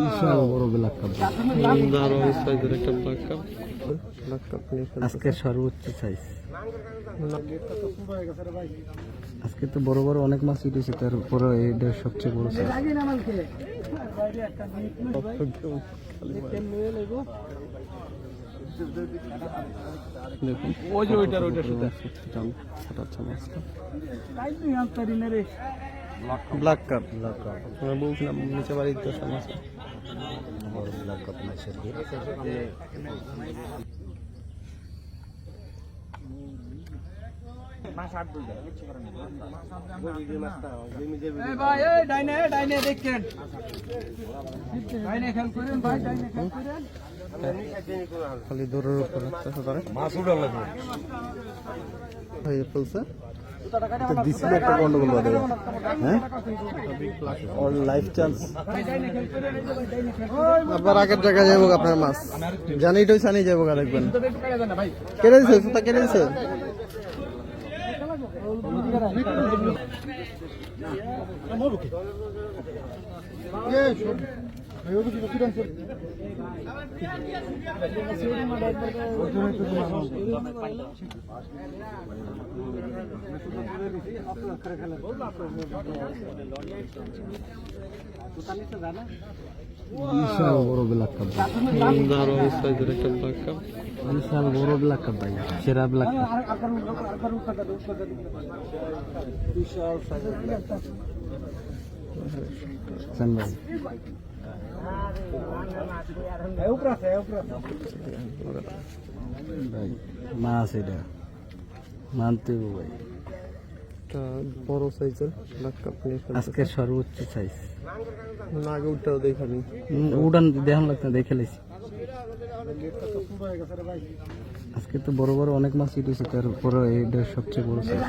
বিশাল বড় black cup, আজকে সর্বোচ্চ সাইজ। আজকে তো বড় বড় অনেক মাছ উঠেছে, তারপরে এটা সবচেয়ে বড় সাইজ। দেখুন ওই যে ওইটার ব্ল্যাক কাপ, আমরা বলছিলাম নিচে বাড়ির তো সমস্যা ব্ল্যাক কাপ মাছের খালি দৌড়ের উপর মাছ উঠার লাগবে ফেলছে দিছিল একটা গন্ডগোল বাদে। হ্যাঁ লাইফ চান্স আবার আগের জায়গায় যাবো আপনার মাছ জানি তো জানি যাবো দেখবেন কেটে দিছে সুতা কেটে দিছে বিশাল বড় ব্ল্যাক কাপ, বিশাল বড় ব্ল্যাক কাপ ভাই, সেরা ব্ল্যাক কাপ। মাছ এটা মানতে ভাই, বড় সাইজের ব্ল্যাক কাপ আজকে সর্বোচ্চ সাইজ। আগে উঠাও দেখানি, উড়ান দেখান লাগতো, দেখে লেছি। আজকে তো বড় বড় অনেক মাছ উঠেছে, তারপরে এটা সবচেয়ে বড় সাইজ।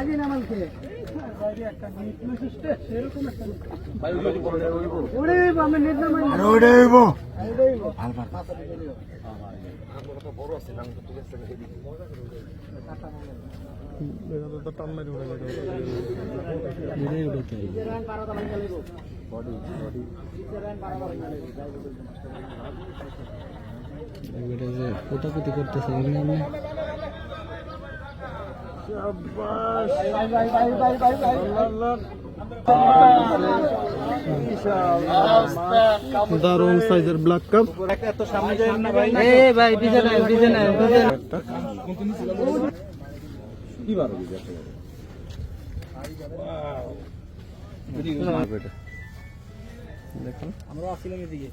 কোটাকুটি করতেছে দারুণ সাইজের ব্ল্যাক কাপ। দেখুন আমরা আসছিলাম এদিকে,